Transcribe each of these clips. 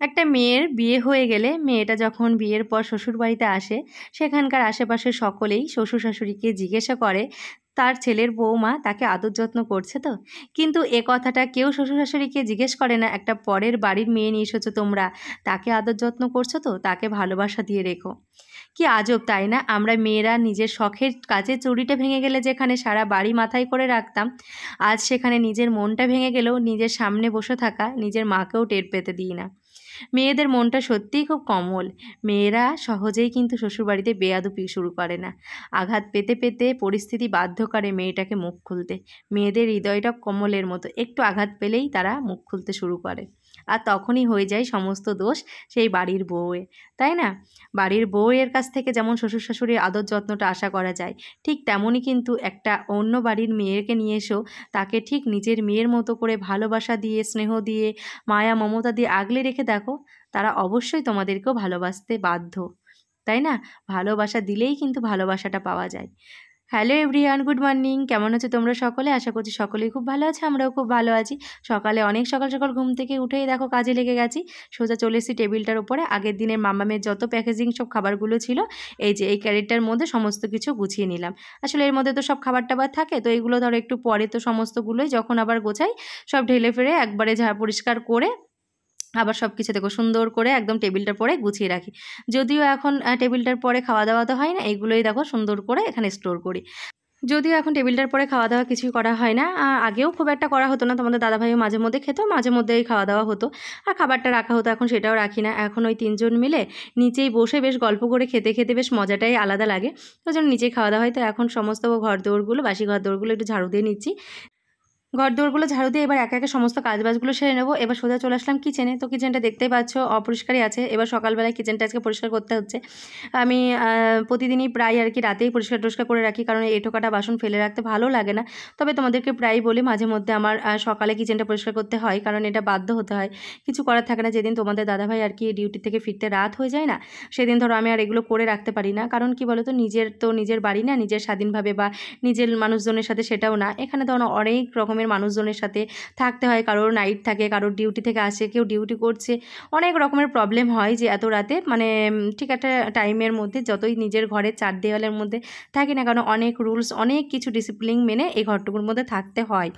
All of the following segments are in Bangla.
একটা মেয়ের বিয়ে হয়ে গেলে মেয়েটা যখন বিয়ের পর শ্বশুরবাড়িতে আসে, সেখানকার আশেপাশের সকলেই শ্বশুর-শাশুড়িকে জিজ্ঞাসা করে তার ছেলের বউমা তাকে আদর যত্ন করছে তো? কিন্তু এ কথাটা কেউ শ্বশুর-শাশুড়িকে জিজ্ঞেস করে না, একটা পরের বাড়ির মেয়ে নিয়ে এসেছো তোমরা, তাকে আদর যত্ন করছো তো? তাকে ভালোবাসা দিয়ে রেখো। কি আজব তাই না? আমরা মেয়েরা নিজের শখের কাজে চুড়িটা ভেঙে গেলে যেখানে সারা বাড়ি মাথায় করে রাখতাম, আজ সেখানে নিজের মনটা ভেঙে গেলেও নিজের সামনে বসে থাকা নিজের মাকেও টের পেতে দিই না। মেয়েদের মনটা সত্যিই খুব কোমল। মেয়েরা সহজেই কিন্তু শ্বশুরবাড়িতে বেয়াদবি শুরু করে না। আঘাত পেতে পেতে পরিস্থিতি বাধ্য করে মেয়েটাকে মুখ খুলতে। মেয়েদের হৃদয়টা কমলের মতো, একটু আঘাত পেলেই তারা মুখ খুলতে শুরু করে। আর তখনই হয়ে যায় সমস্ত দোষ সেই বাড়ির বউয়ের, তাই না? বাড়ির বউয়ের কাছ থেকে যেমন শ্বশুর শাশুড়ির আদর যত্নটা আশা করা যায়, ঠিক তেমনই কিন্তু একটা অন্য বাড়ির মেয়েকে নিয়ে এসেও তাকে ঠিক নিজের মেয়ের মতো করে ভালোবাসা দিয়ে, স্নেহ দিয়ে, মায়া মমতা দিয়ে আগলে রেখে দেখো, তারা অবশ্যই তোমাদেরকেও ভালোবাসতে বাধ্য, তাই না? ভালোবাসা দিলেই কিন্তু ভালোবাসাটা পাওয়া যায়। Hello everyone, good morning. কেমন আছো তোমরা সকলে? আশা করছি সকলেই খুব ভালো আছে, আমরাও খুব ভালো আছি। সকালে অনেক সকাল সকাল ঘুম থেকে উঠেই দেখো কাজে লেগে গেছি। সোজা চলে এসেছি টেবিলটার উপরে। আগের দিনের মামামের যত প্যাকেজিং সব খাবারগুলো ছিল, এই যে এই ক্যারেটটার মধ্যে সমস্ত কিছু গুছিয়ে নিলাম। আসলে এর মধ্যে তো সব খাবার টাবার থাকে, তো এগুলো ধরো একটু পরে তো সমস্তগুলোই যখন আবার গোছাই, সব ঢেলে ফেলে একবারে পরিষ্কার করে আবার সব কিছু দেখো সুন্দর করে একদম টেবিলটার পরে গুছিয়ে রাখি। যদিও এখন টেবিলটার পরে খাওয়া দাওয়া তো হয় না, এগুলোই দেখো সুন্দর করে এখানে স্টোর করি। যদিও এখন টেবিলটার পরে খাওয়া দাওয়া কিছুই করা হয় না, আগেও খুব একটা করা হতো না, তোমাদের দাদাভাইও মাঝে মধ্যে খেত, মাঝে মধ্যেই খাওয়া দাওয়া হতো, আর খাবারটা রাখা হতো, এখন সেটাও রাখি না। এখন ওই তিনজন মিলে নিচেই বসে বেশ গল্প করে খেতে খেতে বেশ মজাটাই আলাদা লাগে, ওই জন্য নিচেই খাওয়া দাওয়া হয়। তো এখন সমস্ত ঘর দৌড়গুলো, বাসি ঘর দৌড়গুলো একটু ঝাড়ু দিয়ে নিচ্ছি। ঘরদোরগুলো ঝাড়ু দিয়ে এবার একে একে সমস্ত কাজবাজগুলো সেরে নেবো। এবার সোজা চলে আসলাম কিচেনে। তো কিচেনটা দেখতেই পাচ্ছ অপরিষ্কারই আছে। এবার সকালবেলায় কিচেনটা আজকে পরিষ্কার করতে হচ্ছে। আমি প্রতিদিনই প্রায় আর কি রাতেই পরিষ্কার টরিষ্কার করে রাখি, কারণ এই টোকাটা বাসন ফেলে রাখতে ভালো লাগে না। তবে তোমাদেরকে প্রায়ই বলি মাঝে মধ্যে আমার সকালে কিচেনটা পরিষ্কার করতে হয়, কারণ এটা বাধ্য হতে হয়, কিছু করার থাকে না। যেদিন তোমাদের দাদাভাই আর কি ডিউটি থেকে ফিরতে রাত হয়ে যায় না, সেদিন ধরো আমি আর এগুলো করে রাখতে পারি না। কারণ কি বলো তো নিজের বাড়ি না, নিজের স্বাধীনভাবে বা নিজের মানুষজনের সাথে সেটাও না। এখানে ধরো অনেক রকমের মানুষজনের সাথে থাকতে হয়, কারোর নাইট থাকে, কারোর ডিউটি থেকে আসে, কেউ ডিউটি করছে, অনেক রকমের প্রবলেম হয় যে এত রাতে মানে ঠিক একটা টাইমের মধ্যে যতই নিজের ঘরের চার দেওয়ালের মধ্যে থাকি না কেন, অনেক রুলস, অনেক কিছু ডিসিপ্লিন মেনে এই ঘরটুকুর মধ্যে থাকতে হয়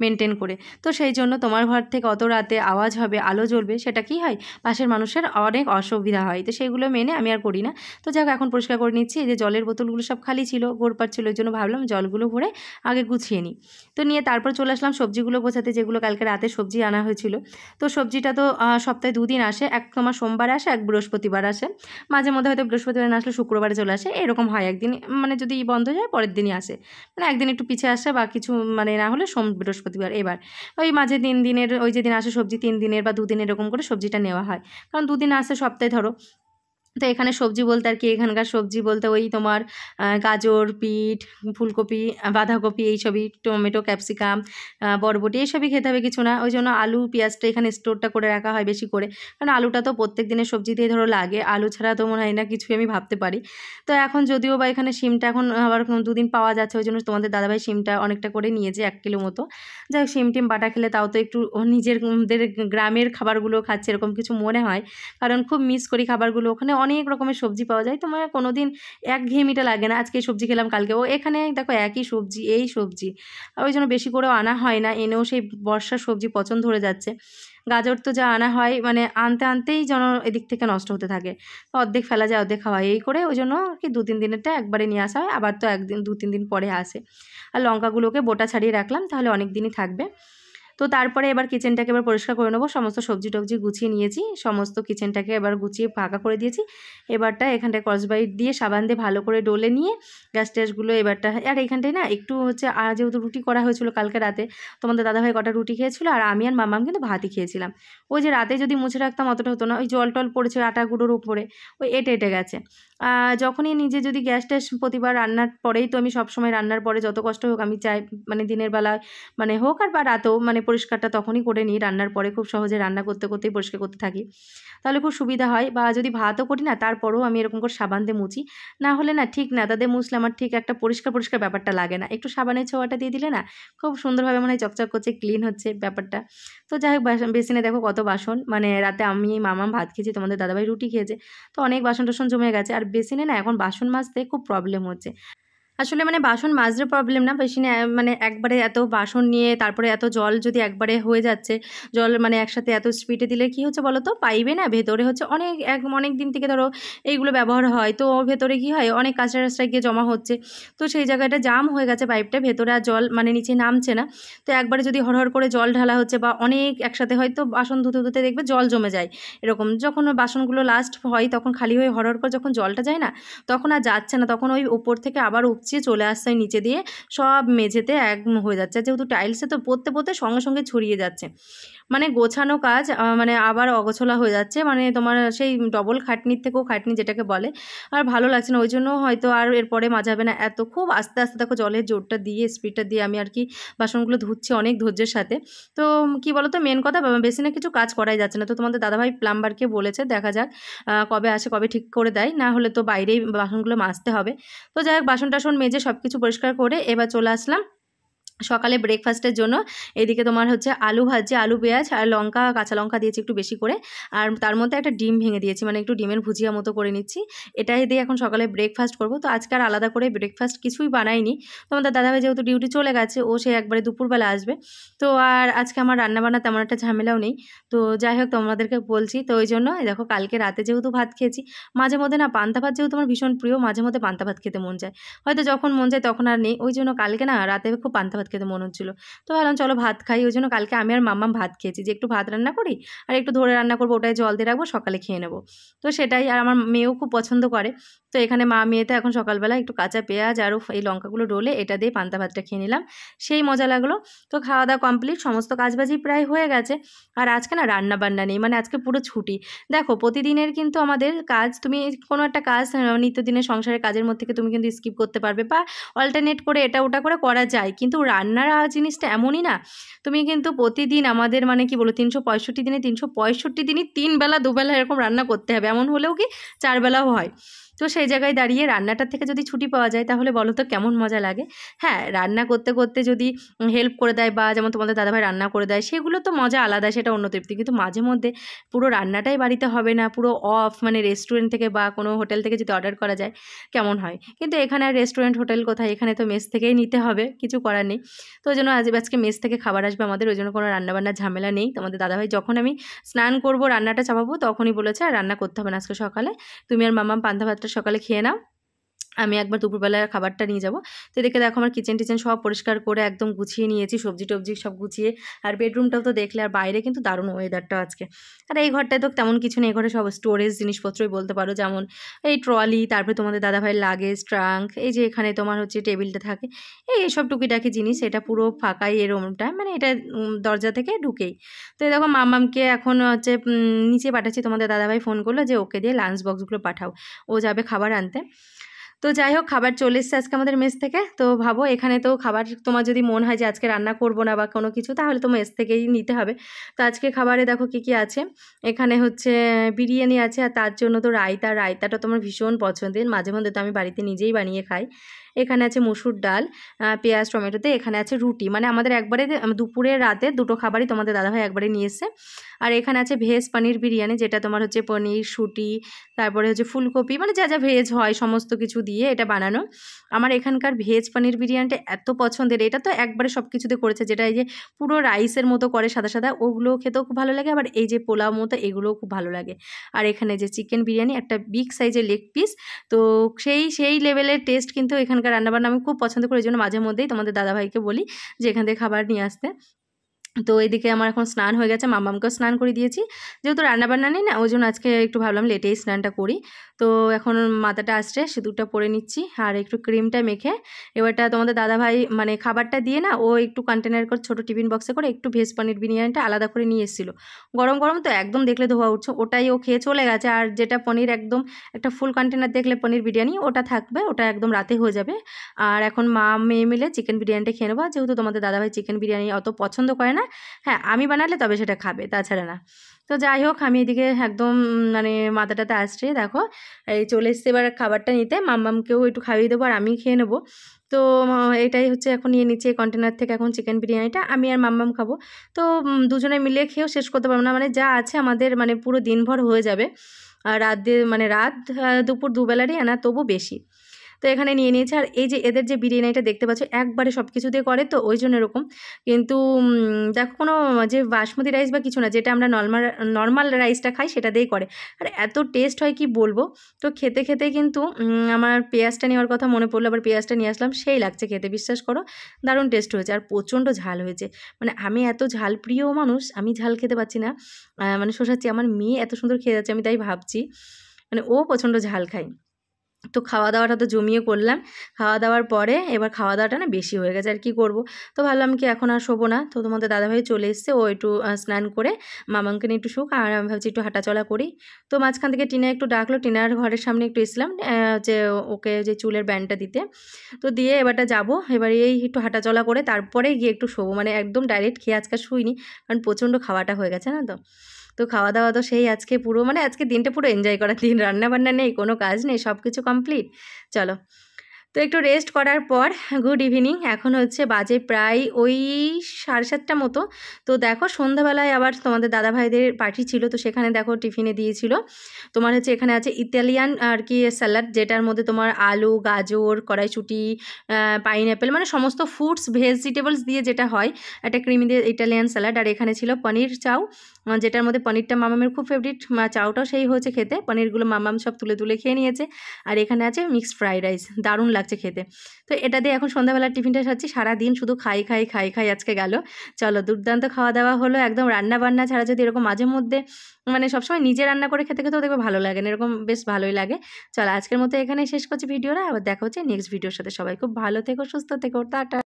মেনটেন করে। তো সেই জন্য তোমার ঘর থেকে অত রাতে আওয়াজ হবে, আলো জ্বলবে, সেটা কি হয়, পাশের মানুষের অনেক অসুবিধা হয়। তো সেইগুলো মেনে আমি আর করি না। তো যাক, এখন পরিষ্কার করে নিচ্ছি। এই যে জলের বোতলগুলো সব খালি ছিল, গোড়পাট ছিল, ওই জন্য ভাবলাম জলগুলো ভরে আগে গুছিয়ে নিই। তো নিয়ে তারপর চলে আসলাম সবজিগুলো গোছাতে, যেগুলো কালকে রাতে সবজি আনা হয়েছিল। তো সবজিটা তো সপ্তাহে দুদিন আসে, এক তোমার সোমবার আসে, এক বৃহস্পতিবার আসে। মাঝে মধ্যে হয়তো বৃহস্পতিবার না আসলে শুক্রবারে চলে আসে, এরকম হয়। একদিন মানে যদি বন্ধ যায় পরের দিনই আসে, মানে একদিন একটু পিছিয়ে আসে বা কিছু মানে না হলে বৃহস্পতিবার। এবার ওই মাঝে 3 দিনের, ওই যেদিন আসে সবজি 3 দিনের বা 2 দিন এরকম করে সবজিটা নেওয়া হয়, কারণ 2 দিন আসে সপ্তাহে ধরো। তো এখানে সবজি বলতে আর কি, এখানকার সবজি বলতে ওই তোমার গাজর, বিট, ফুলকপি, বাঁধাকপি, এইসবই, টমেটো, ক্যাপসিকাম, বরবটি, এইসবই খেতে হবে, কিছু না। ওই জন্য আলু পেঁয়াজটা এখানে স্টোরটা করে রাখা হয় বেশি করে, কারণ আলুটা তো প্রত্যেক দিনের সবজি দিয়ে ধরো লাগে, আলু ছাড়া তো মনে হয় না কিছুই আমি ভাবতে পারি। তো এখন যদিও বা এখানে শিমটা এখন আবার 2 দিন পাওয়া যাচ্ছে, ওই জন্য তোমাদের দাদাভাই শিমটা অনেকটা করে নিয়েছে, 1 কিলো মতো। যাই হোক, শিম টিম বাটা খেলে তাও তো একটু নিজের গ্রামের খাবারগুলো খাচ্ছে এরকম কিছু মনে হয়, কারণ খুব মিস করি খাবারগুলো। ওখানে অনেক রকমের সবজি পাওয়া যায়, তোমার কোনো দিন একঘেয়েমিটা লাগে না, আজকে এই সবজি খেলাম কালকে ও, এখানে দেখো একই সবজি, এই সবজি। ওই জন্য বেশি করেও আনা হয় না, এনেও সেই বর্ষার সবজি পচন ধরে যাচ্ছে। গাজর তো যা আনা হয় মানে আনতে আনতেই যেন এদিক থেকে নষ্ট হতে থাকে, অর্ধেক ফেলা যায়, অর্ধেক খাওয়া, এই করে ওই জন্য আর কি 2-3 দিনেরটা একবারে নিয়ে আসা হয়, আবার তো একদিন 2-3 দিন পরে আসে। আর লঙ্কাগুলোকে বোটা ছাড়িয়ে রাখলাম, তাহলে অনেক দিনই থাকবে। তো তারপরে এবার কিচেনটাকে এবার পরিষ্কার করে নেবো, সমস্ত সবজি টবজি গুছিয়ে নিয়েছি, সমস্ত কিচেনটাকে এবার গুছিয়ে ফাঁকা করে দিয়েছি। এবারটা এখানটায় স্কচব্রাইট দিয়ে সাবান দিয়ে ভালো করে ডলে নিয়ে গ্যাস ট্যাসগুলো এবারটা, আর এইখানটায় না একটু হচ্ছে যেহেতু রুটি করা হয়েছিল কালকে রাতে, তোমাদের দাদাভাই কটা রুটি খেয়েছিল, আর আমি আর মামাম কিন্তু ভাতই খেয়েছিলাম। ওই যে রাতে যদি মুছে রাখতাম অতটা হতো না, ওই জল টল পড়েছে আটা গুঁড়োর উপরে, ওই এঁটে এঁটে গেছে। যখনই নিজে যদি গ্যাস ট্যাস প্রতিবার রান্নার পরেই, তো আমি সবসময় রান্নার পরে যত কষ্ট হোক আমি চাই মানে দিনের বেলা মানে হোক আর বা রাতেও মানে পরিষ্কারটা তখনই করে নিই রান্নার পরে, খুব সহজে রান্না করতে করতেই পরিষ্কার করতে থাকি, তাহলে খুব সুবিধা হয়। বা যদি ভাতও করি না তারপরেও আমি এরকম করে সাবান দিয়ে মুছি, না হলে না ঠিক নেতা দিয়ে মুছলে আমার ঠিক একটা পরিষ্কার পরিষ্কার ব্যাপারটা লাগে না। একটু সাবানের ছোঁয়াটা দিয়ে দিলে না খুব সুন্দরভাবে মনে হয় চকচক করছে, ক্লিন হচ্ছে ব্যাপারটা। তো যাই হোক, বেসিনে দেখো কত বাসন, মানে রাতে আমি মামাম ভাত খেয়েছি, তোমাদের দাদাভাই রুটি খেয়েছে, তো অনেক বাসন টাসন জমে গেছে। আর বেসিনে না এখন বাসন মাজতে খুব প্রবলেম হচ্ছে। আসলে মানে বাসন মাজতে প্রবলেম না, বেসিনে মানে একবারে এত বাসন নিয়ে তারপরে এত জল যদি একবারে হয়ে যাচ্ছে, জল মানে একসাথে এত স্পিডে দিলে কি হচ্ছে বলো তো, পাইবে না ভেতরে হচ্ছে অনেক দিন থেকে ধরো এইগুলো ব্যবহার হয়, তো ওর ভেতরে কি হয় অনেক কাঁচরা রাস্তা গিয়ে জমা হচ্ছে, তো সেই জায়গাটা জাম হয়ে গেছে পাইপটা, ভেতরে আর জল মানে নিচে নামছে না। তো একবারে যদি হরহর করে জল ঢালা হচ্ছে বা অনেক একসাথে হয়তো বাসন ধুতে ধুতে দেখবে জল জমে যায়, এরকম যখন ওই বাসনগুলো লাস্ট হয় তখন খালি হয়ে হরহর করে যখন জলটা যায় না, তখন আর যাচ্ছে না, তখন ওই উপর থেকে আবার উপচিয়ে চলে আসছে নিচে দিয়ে, সব মেঝেতে এক হয়ে যাচ্ছে। যেহেতু টাইলসে তো পড়তে পড়তে সঙ্গে সঙ্গে ছড়িয়ে যাচ্ছে, মানে গোছানো কাজ মানে আবার অগোছলা হয়ে যাচ্ছে, মানে তোমার সেই ডবল খাটনির থেকেও খাটনি যেটাকে বলে, আর ভালো লাগছে না, ওই জন্য হয়তো আর এরপরে মাজাবে না। এত খুব আস্তে আস্তে দেখো জলের জোরটা দিয়ে স্পিডটা দিয়ে আমি আর কি বাসনগুলো ধুচ্ছি অনেক ধৈর্যের সাথে। তো কি বলো তো, মেন কথা বেসিনে কিছু কাজ করাই যাচ্ছে না, তো তোমাদের দাদাভাই প্লাম্বারকে বলেছে, দেখা যাক কবে আসে, কবে ঠিক করে দেয়, না হলে তো বাইরেই বাসনগুলো মাজতে হবে। তো যাই হোক, বাসন টাসন মেজে সব কিছু পরিষ্কার করে এবার চলে আসলাম সকালে ব্রেকফাস্টের জন্য। এদিকে তোমার হচ্ছে আলু ভাজি, আলু পেঁয়াজ আর লঙ্কা, কাঁচা লঙ্কা দিয়েছি একটু বেশি করে, আর তার মধ্যে একটা ডিম ভেঙে দিয়েছি, মানে একটু ডিমের ভুজিয়া মতো করে নিচ্ছি। এটাই দিয়ে এখন সকালে ব্রেকফাস্ট করব। তো আজকে আর আলাদা করে ব্রেকফাস্ট কিছুই বানাইনি, তোমাদের দাদাভাই যেহেতু ডিউটি চলে গেছে, ও সে একবারে দুপুরবেলা আসবে, তো আর আজকে আমার রান্নাবান্না তেমন একটা ঝামেলাও নেই। তো যাই হোক, তোমাদেরকে বলছি, তো ওই জন্য দেখো কালকে রাতে যেহেতু ভাত খেয়েছি, মাঝে মধ্যে না পান্তা ভাত যেহেতু আমার ভীষণ প্রিয়, মাঝে মধ্যে পান্তা ভাত খেতে মন যায়, হয়তো যখন মন যায় তখন আর নেই, ওই জন্য কালকে না রাতে খুব পান্তা ভাত খেতে মন হচ্ছিলো। তো ভাবলাম চলো ভাত খাই, ওই জন্য কালকে আমি আর মাম্মাম ভাত খেয়েছি, যে একটু ভাত রান্না করি আর একটু ধরে রান্না করবো, ওটাই জল দিয়ে রাখবো, সকালে খেয়ে নেবো। তো সেটাই, আর আমার মেয়েও খুব পছন্দ করে। তো এখানে মা মেয়েতে এখন সকালবেলা একটু কাঁচা পেঁয়াজ আর এই লঙ্কাগুলো ডলে এটা দিয়ে পান্তা ভাতটা খেয়ে নিলাম, সেই মজা লাগলো। তো খাওয়া দাওয়া কমপ্লিট, সমস্ত কাজবাজি প্রায় হয়ে গেছে। আর আজকে না রান্না বান্না নেই, মানে আজকে পুরো ছুটি। দেখো প্রতিদিনের কিন্তু আমাদের কাজ, তুমি কোনো একটা কাজ নিত্যদিনের সংসারের কাজের মধ্যে থেকে তুমি কিন্তু স্কিপ করতে পারবে, বা অল্টারনেট করে এটা ওটা করে করা যায়, কিন্তু রান্নার জিনিসটা এমনই না, তুমি কিন্তু প্রতিদিন আমাদের মানে কি বলো 365 দিনে 365 দিনই 3 বেলা 2 বেলা এরকম রান্না করতে হবে, এমন হলেও কি 4 বেলাও হয়। তো সেই জায়গায় দাঁড়িয়ে রান্নাটার থেকে যদি ছুটি পাওয়া যায় তাহলে বলো তো কেমন মজা লাগে। হ্যাঁ, রান্না করতে করতে যদি হেল্প করে দেয়, বা যেমন তোমাদের দাদাভাই রান্না করে দেয়, সেগুলো তো মজা আলাদা, সেটা অন্য তৃপ্তি, কিন্তু মাঝে মধ্যে পুরো রান্নাটাই বাড়িতে হবে না, পুরো অফ, মানে রেস্টুরেন্ট থেকে বা কোনো হোটেল থেকে যদি অর্ডার করা যায় কেমন হয়। কিন্তু এখানে আর রেস্টুরেন্ট হোটেল কোথায়, এখানে তো মেস থেকেই নিতে হবে, কিছু করার নেই। তো ওই জন্য আজকে মেস থেকে খাবার আসবে আমাদের, ওই জন্য কোনো রান্নাবান্নার ঝামেলা নেই। তোমাদের দাদাভাই যখন আমি স্নান করবো রান্নাটা চাপাবো তখনই বলেছে আর রান্না করতে হবে না আজকে সকালে, তুমি আর মাম্মাম পান্তা ভাতটা সকালে খেয়ে নাও, আমি একবার দুপুরবেলার খাবারটা নিয়ে যাবো। তো এদিকে দেখো আমার কিচেন টিচেন সব পরিষ্কার করে একদম গুছিয়ে নিয়েছি, সবজি টবজি সব গুছিয়ে, আর বেডরুমটাও তো দেখলে, আর বাইরে কিন্তু দারুণ ওয়েদারটা আজকে। আর এই ঘরটায় তো তেমন কিছু নেই, এই ঘরে সব স্টোরেজ জিনিসপত্রই বলতে পারো, যেমন এই ট্রলি, তারপরে তোমাদের দাদাভাইয়ের লাগেজ, ট্রাঙ্ক, এই যে এখানে তোমার হচ্ছে টেবিলটা থাকে, এইসব টুকিটাকি জিনিস, এটা পুরো ফাঁকাই এই রুমটা, মানে এটা দরজা থেকে ঢুকেই। তো এই দেখো মামামকে এখন হচ্ছে নিচে পাঠাচ্ছি, তোমাদের দাদাভাই ফোন করলো যে ওকে দিয়ে লাঞ্চ বক্সগুলো পাঠাও, ও যাবে খাবার আনতে। তো যাই হোক, খাবার চলে এসছে আজকে আমাদের মেস থেকে। তো ভাবো এখানে তো খাবার তোমার যদি মন হয় যে আজকে রান্না করবো না বা কোনো কিছু, তাহলে তো মেস থেকেই নিতে হবে। তো আজকে খাবারে দেখো কী কী আছে, এখানে হচ্ছে বিরিয়ানি আছে, আর তার জন্য তো রায়তাটা তোমার ভীষণ পছন্দের, মাঝে মধ্যে তো আমি বাড়িতে নিজেই বানিয়ে খাই। এখানে আছে মসুর ডাল, পেঁয়াজ টমেটোতে, এখানে আছে রুটি, মানে আমাদের একবারে দুপুরে রাতে দুটো খাবারই তোমাদের দাদাভাই একবারে নিয়ে এসছে। আর এখানে আছে ভেজ পনির বিরিয়ানি, যেটা তোমার হচ্ছে পনির, শুটি, তারপরে হচ্ছে ফুলকপি, মানে যা যা ভেজ হয় সমস্ত কিছু দিয়ে এটা বানানো। আমার এখানকার ভেজ পনির বিরিয়ানিটা এত পছন্দের, এটা তো একবারে সব কিছুতে করেছে, যেটা এই যে পুরো রাইসের মতো করে সাদা সাদা, ওগুলো খেতেও খুব ভালো লাগে, আবার এই যে পোলাও মতো এগুলোও খুব ভালো লাগে। আর এখানে যে চিকেন বিরিয়ানি, একটা বিগ সাইজের লেগ পিস, তো সেই লেভেলের টেস্ট কিন্তু এখানকার রান্নাবান্না আমি খুব পছন্দ করি, এই জন্য মাঝে মধ্যেই তোমাদের দাদাভাইকে বলি যে এখান থেকে খাবার নিয়ে আসতে। তো এদিকে আমার এখন স্নান হয়ে গেছে, মাম্মামকেও স্নান করে দিয়েছি, যেহেতু রান্নাবান্না নেই না, ওই জন্য আজকে একটু ভাবলাম লেটেই স্নানটা করি। তো এখন মাথাটা আসছে, সিঁদুরটা পরে নিচ্ছি, আর একটু ক্রিমটা মেখে এবারটা তোমাদের দাদাভাই মানে খাবারটা দিয়ে না, ও একটু কন্টেনার করে ছোটো টিফিন বক্সে করে একটু ভেজ পনির বিরিয়ানিটা আলাদা করে নিয়ে এসেছিলো, গরম গরম তো একদম দেখলে ধোয়া উঠছে, ওটাই ও খেয়ে চলে গেছে। আর যেটা পনির একদম একটা ফুল কন্টেনার দেখলে পনির বিরিয়ানি, ওটা থাকবে, ওটা একদম রাতে হয়ে যাবে। আর এখন মা মেয়ে মিলে চিকেন বিরিয়ানিটা খেয়ে নেবো, যেহেতু তোমাদের দাদাভাই চিকেন বিরিয়ানি অত পছন্দ করে না, হ্যাঁ আমি বানালে তবে সেটা খাবে, তাছাড়া না। তো যাই হোক আমি এদিকে একদম মানে মাথাটাতে আসছে দেখো, এই চলে এসছে এবার খাবারটা নিতে, মাম্মামকেও একটু খাইয়ে দেবো আর আমি খেয়ে নেবো। তো এটাই হচ্ছে এখন নিয়ে নিচ্ছে কন্টেনার থেকে এখন চিকেন বিরিয়ানিটা, আমি আর মাম্মাম খাবো। তো দুজনে মিলে খেয়েও শেষ করতে পারবো না, মানে যা আছে আমাদের মানে পুরো দিনভর হয়ে যাবে। আর রাত দিয়ে মানে রাত দুপুর দুবেলারই আনা, তবু বেশি। তো এখানে নিয়ে নিয়েছে। আর এই যে এদের যে বিরিয়ানিটা দেখতে পাচ্ছ একবারে সব কিছু দিয়ে করে, তো ওই জন্য এরকম। কিন্তু দেখো কোনো যে বাসমতি রাইস বা কিছু না, যেটা আমরা নর্মাল রাইসটা খাই সেটা দিয়েই করে। আর এত টেস্ট হয় কি বলবো। তো খেতে খেতে কিন্তু আমার পেঁয়াজটা নেওয়ার কথা মনে পড়লো, আবার পেঁয়াজটা নিয়ে আসলাম, সেই লাগছে খেতে, বিশ্বাস করো দারুণ টেস্ট হয়েছে। আর প্রচণ্ড ঝাল হয়েছে, মানে আমি এত ঝাল প্রিয় মানুষ, আমি ঝাল খেতে পাচ্ছি না, মানে শোষাচ্ছি। আমার মেয়ে এত সুন্দর খেয়ে যাচ্ছে, আমি তাই ভাবছি, মানে ও প্রচণ্ড ঝাল খায়। তো খাওয়া দাওয়াটা তো জমিয়ে করলাম, খাওয়া দাওয়ার পরে এবার খাওয়া দাওয়াটা না বেশি হয়ে গেছে, আর কি করব। তো ভাবলাম কি এখন আর শোবো না, তো তোমাদের দাদাভাই চলে এসছে, ও একটু স্নান করে মামাকে নিয়ে একটু শুক, আর আমি ভাবছি একটু হাঁটাচলা করি। তো মাঝখান থেকে টিনা একটু ডাকলো, টিনার ঘরের সামনে একটু এসলাম যে ওকে যে চুলের ব্যান্ডটা দিতে। তো দিয়ে এবারটা যাবো, এবার এই একটু হাঁটাচলা করে তারপরে গিয়ে একটু শোবো, মানে একদম ডাইরেক্ট খেয়ে আজকে শুইনি, কারণ প্রচণ্ড খাওয়াটা হয়ে গেছে না। তো তো খাওয়া দাওয়া তো সেই আজকে পুরো মানে আজকে দিনটা পুরো এনজয় করার দিন, রান্না বান্না নেই, কোনো কাজ নেই, সব কিছু কমপ্লিট। চলো, তো একটু রেস্ট করার পর গুড ইভিনিং, এখন হচ্ছে বাজে প্রায় ওই 7:30 মতো। তো দেখো সন্ধ্যাবেলায় আবার তোমাদের দাদাভাইদের পার্টি ছিল, তো সেখানে দেখো টিফিনে দিয়েছিল তোমার হচ্ছে, এখানে আছে ইতালিয়ান আর কি স্যালাড, যেটার মধ্যে তোমার আলু, গাজর, কড়াইশুঁটি, পাইনঅ্যাপেল, মানে সমস্ত ফ্রুটস ভেজিটেবলস দিয়ে যেটা হয় একটা ক্রিমি দিয়ে ইটালিয়ান স্যালাড। আর এখানে ছিল পনির চাউ, যেটার মধ্যে পনিরটা মামামের খুব ফেভারিট, চাউটাও সেই হয়েছে খেতে, পনিরগুলো মামাম সব তুলে তুলে খেয়ে নিয়েছে। আর এখানে আছে মিক্সড ফ্রাইড রাইস, দারুণ লাগছে খেতে। তো এটা দিয়ে এখন সন্ধ্যাবেলার টিফিনটা খাচ্ছি, সারাদিন শুধু খাই খাই খাই খাই আজকে গেল। চলো, দুর্দান্ত খাওয়া দাওয়া হলো, একদম রান্না বান্না ছাড়া যদি এরকম মাঝে মধ্যে মানে সবসময় নিজে রান্না করে খেতে খেতেও দেখবে ভালো লাগে না, এরকম বেশ ভালোই লাগে। চলো আজকের মতো এখানেই শেষ করছি ভিডিওটা, আবার দেখা হচ্ছে নেক্সট ভিডিওর সাথে। সবাই খুব ভালো থেকো, সুস্থ থেকো, টাটা।